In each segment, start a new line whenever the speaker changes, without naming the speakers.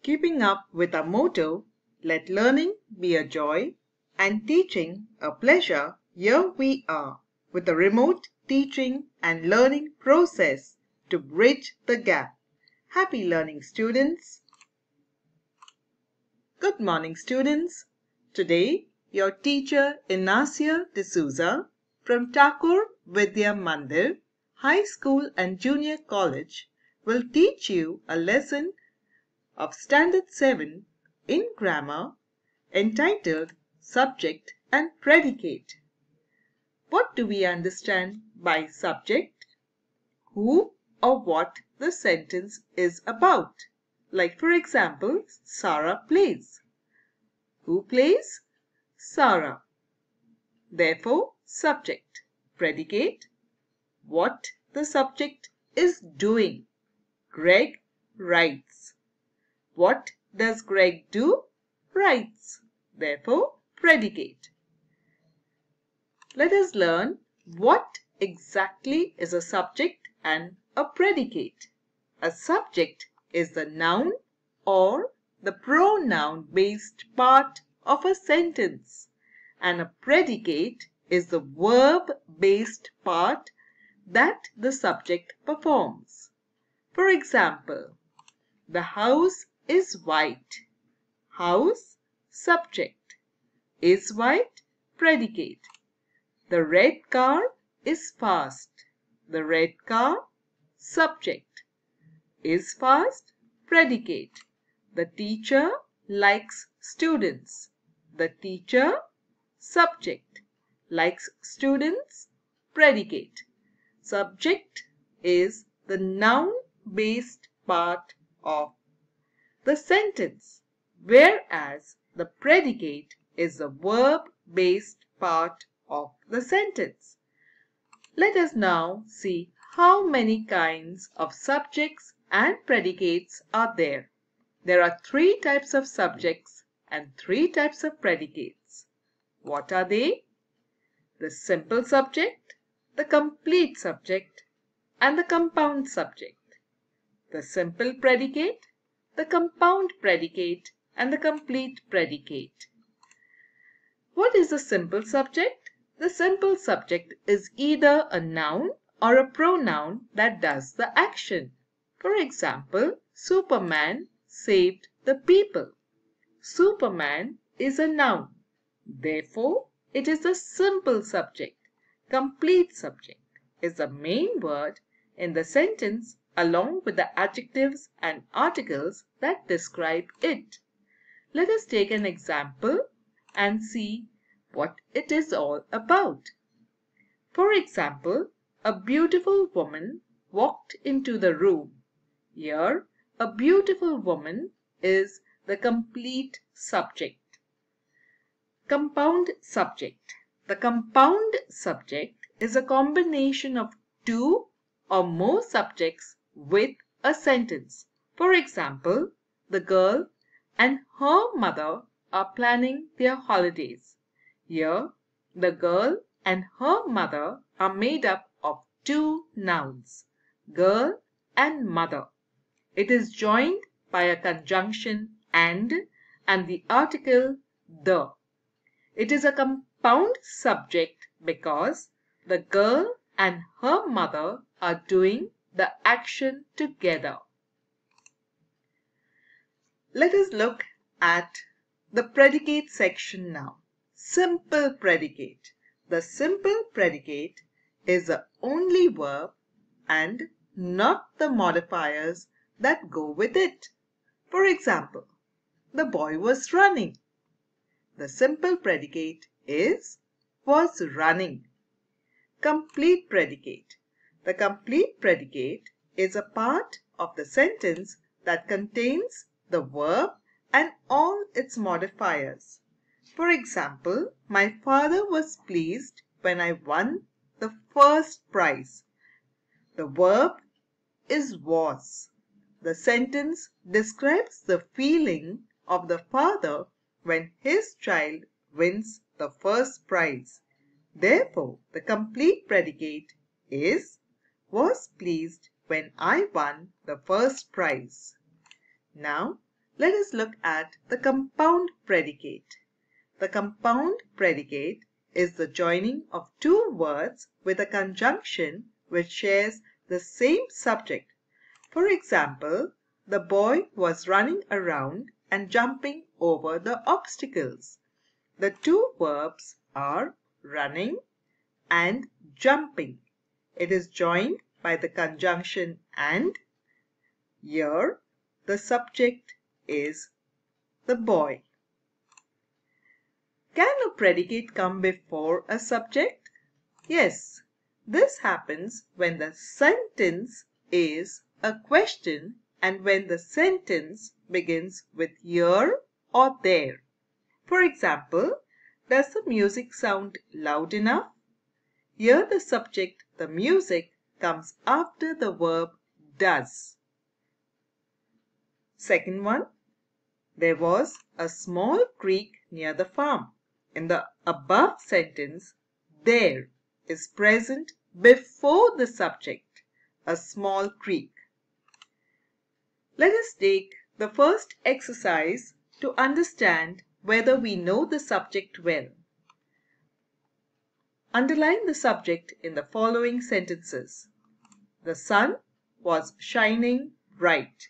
Keeping up with our motto, let learning be a joy and teaching a pleasure, here we are with a remote teaching and learning process to bridge the gap. Happy learning, students! Good morning, students. Today, your teacher Inacia D'Souza from Thakur Vidya Mandir High School and Junior College will teach you a lesson of Standard 7 in grammar entitled Subject and Predicate. What do we understand by subject? Who or what the sentence is about. Like for example, Sarah plays. Who plays? Sarah. Therefore, subject. Predicate. What the subject is doing. Greg writes. What does Greg do? Writes. Therefore, predicate. Let us learn what exactly is a subject and a predicate. A subject is the noun or the pronoun-based part of a sentence, and a predicate is the verb-based part that the subject performs. For example, the house is white. House, subject. Is white, predicate. The red car is fast. The red car, subject. Is fast, predicate. The teacher likes students. The teacher, subject. Likes students, predicate. Subject is the noun-based part of the sentence, whereas the predicate is the verb-based part of the sentence. Let us now see how many kinds of subjects and predicates are there. There are 3 types of subjects and 3 types of predicates. What are they? The simple subject, the complete subject, and the compound subject. The simple predicate, the compound predicate, and the complete predicate. What is the simple subject? The simple subject is either a noun or a pronoun that does the action. For example, Superman saved the people. Superman is a noun. Therefore, it is a simple subject. Complete subject is the main word in the sentence along with the adjectives and articles that describe it. Let us take an example and see what it is all about. For example, a beautiful woman walked into the room. Here, a beautiful woman is the complete subject. Compound subject. The compound subject is a combination of 2 or more subjects with a sentence. For example, the girl and her mother are planning their holidays. Here, the girl and her mother are made up of 2 nouns, girl and mother. It is joined by a conjunction and the article the. It is a compound subject because the girl and her mother are doing the action together. Let us look at the predicate section now. Simple predicate. The simple predicate is the only verb and not the modifiers that go with it. For example, the boy was running. The simple predicate is was running. Complete predicate. The complete predicate is a part of the sentence that contains the verb and all its modifiers. For example, my father was pleased when I won the first prize. The verb is was. The sentence describes the feeling of the father when his child wins the first prize. Therefore, the complete predicate is was pleased when I won the first prize. Now, Let us look at the compound predicate. The compound predicate is the joining of two words with a conjunction which shares the same subject. For example, the boy was running around and jumping over the obstacles. The two verbs are running and jumping. It is joined by the conjunction and. Here, the subject is the boy. Can a predicate come before a subject? Yes, this happens when the sentence is a question and when the sentence begins with here or there. For example, does the music sound loud enough? Here the subject, the music, comes after the verb does. Second one, there was a small creek near the farm. In the above sentence, there is present before the subject, a small creek. Let us take the first exercise to understand whether we know the subject well. Underline the subject in the following sentences. The sun was shining bright.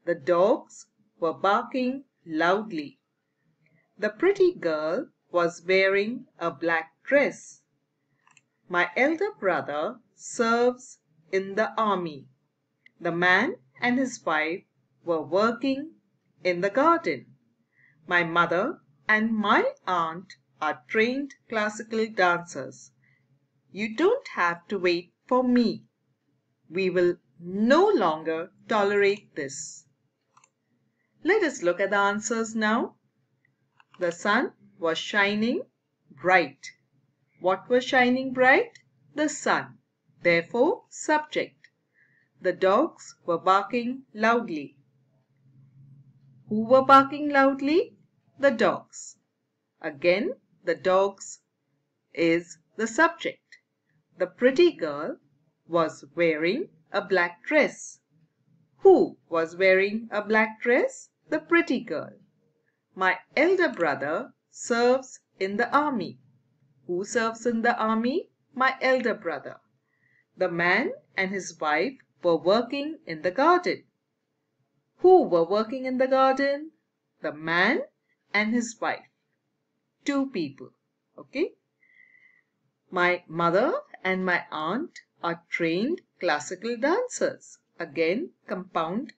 The dogs were barking loudly. The pretty girl was wearing a black dress. My elder brother serves in the army. The man and his wife were working in the garden. My mother and my aunt are trained classical dancers. You don't have to wait for me. We will no longer tolerate this. Let us look at the answers now. The sun was shining bright. What was shining bright? The sun. Therefore, subject. The dogs were barking loudly. Who were barking loudly? The dogs. Again, the dogs is the subject. The pretty girl was wearing a black dress. Who was wearing a black dress? The pretty girl. My elder brother serves in the army. Who serves in the army? My elder brother. The man and his wife were working in the garden. Who were working in the garden? The man and his wife. Two people. Okay. My mother and my aunt are trained classical dancers. Again, compound.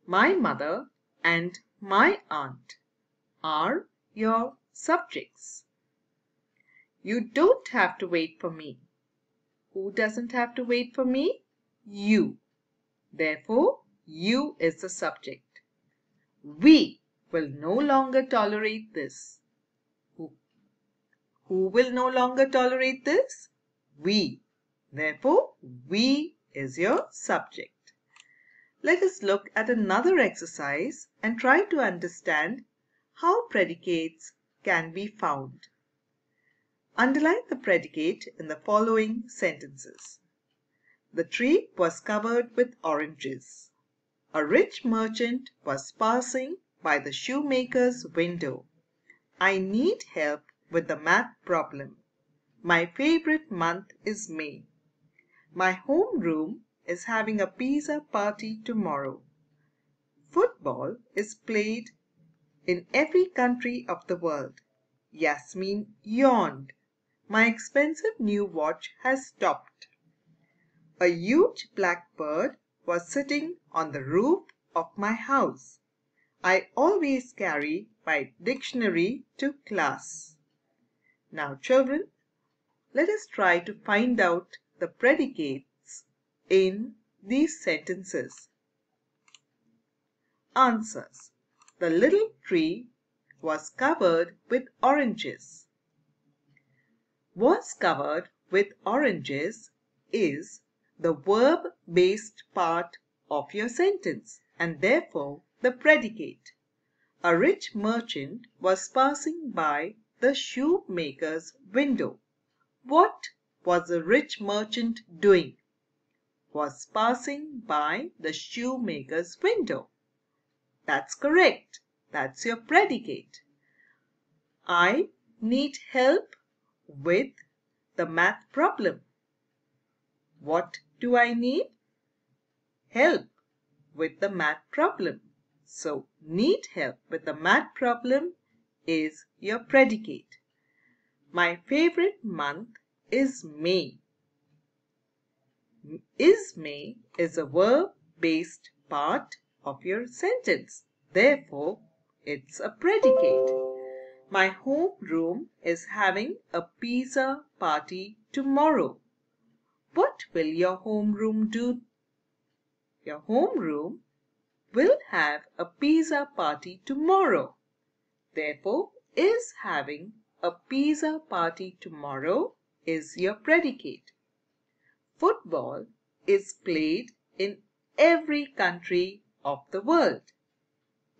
My mother and my aunt are your subjects. You don't have to wait for me. Who doesn't have to wait for me? You. Therefore, you is the subject. We will no longer tolerate this. Who will no longer tolerate this? We. Therefore, we is your subject. Let us look at another exercise and try to understand how predicates can be found. Underline the predicate in the following sentences. The tree was covered with oranges. A rich merchant was passing by the shoemaker's window. I need help with the math problem. My favorite month is May. My homeroom is having a pizza party tomorrow. Football is played in every country of the world. Yasmin yawned. My expensive new watch has stopped. A huge black bird was sitting on the roof of my house. I always carry my dictionary to class. Now, children, let us try to find out the predicates in these sentences. Answers. The little tree was covered with oranges. Was covered with oranges is the verb-based part of your sentence and therefore the predicate. A rich merchant was passing by the shoemaker's window. What was the rich merchant doing? was passing by the shoemaker's window. That's correct. That's your predicate. I need help with the math problem. What do I need? Help with the math problem. So, need help with the math problem is your predicate. My favorite month is May. Is May is a verb-based part of your sentence. Therefore, it's a predicate. My homeroom is having a pizza party tomorrow. What will your homeroom do? Your homeroom will have a pizza party tomorrow. Therefore, is having a pizza party tomorrow is your predicate. Football is played in every country of the world.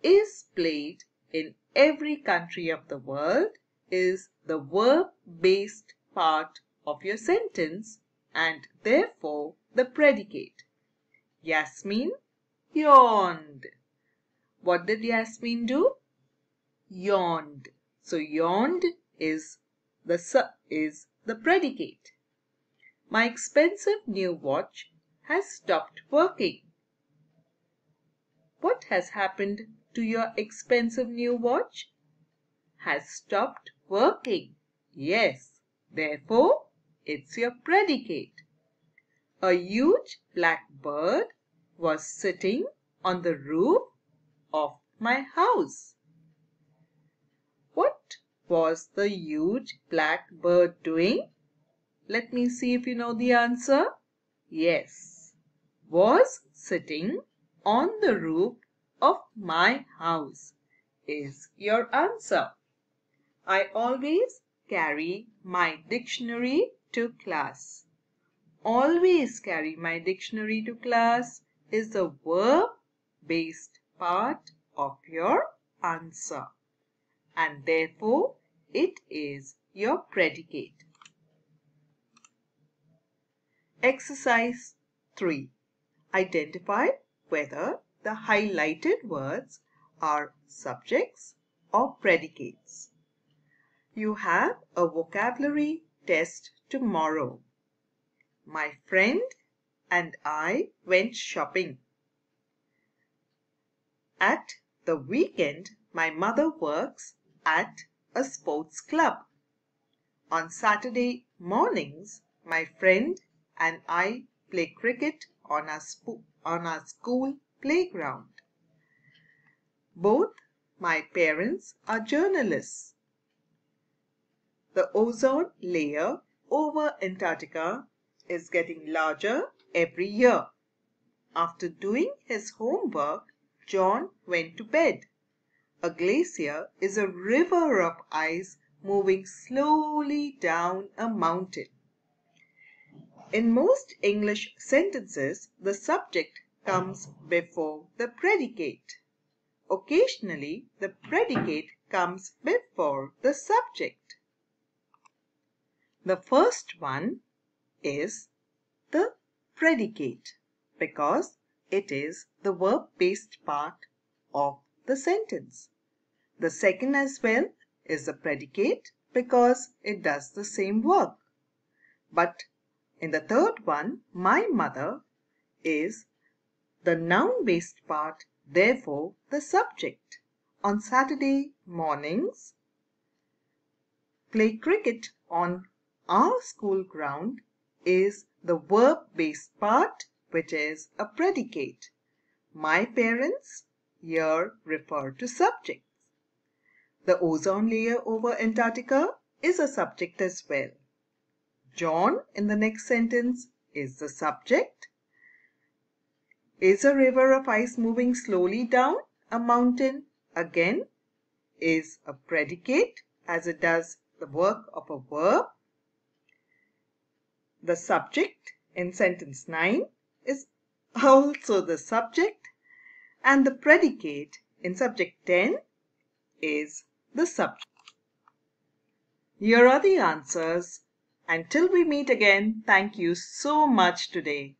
Is played in every country of the world is the verb-based part of your sentence and therefore the predicate. Yasmin yawned. What did Yasmin do? Yawned. So yawned is the predicate. My expensive new watch has stopped working. What has happened to your expensive new watch? Has stopped working. Yes, therefore it's your predicate. A huge black bird was sitting on the roof of my house. What was the huge black bird doing? Let me see if you know the answer. Yes, was sitting on the roof of my house is your answer. I always carry my dictionary to class. Always carry my dictionary to class is the verb-based part of your answer. And therefore, it is your predicate. Exercise 3. Identify whether the highlighted words are subjects or predicates. You have a vocabulary test tomorrow. My friend and I went shopping. At the weekend, my mother works at a sports club. On Saturday mornings, my friend and I play cricket on our school playground. Both my parents are journalists. The ozone layer over Antarctica is getting larger every year. After doing his homework, John went to bed. A glacier is a river of ice moving slowly down a mountain. In most English sentences, the subject comes before the predicate. Occasionally, the predicate comes before the subject. The first one is the predicate because it is the verb-based part of the sentence. The second as well is the predicate because it does the same work. But in the third one, my mother is the noun-based part, therefore the subject. On Saturday mornings, play cricket on our school ground is the verb-based part, which is a predicate. My parents here refer to subjects. The ozone layer over Antarctica is a subject as well. John in the next sentence is the subject. Is a river of ice moving slowly down a mountain? Again, is a predicate as it does the work of a verb. The subject in sentence 9 is also the subject, and the predicate in subject 10 is the subject. Here are the answers. Until we meet again, thank you so much today.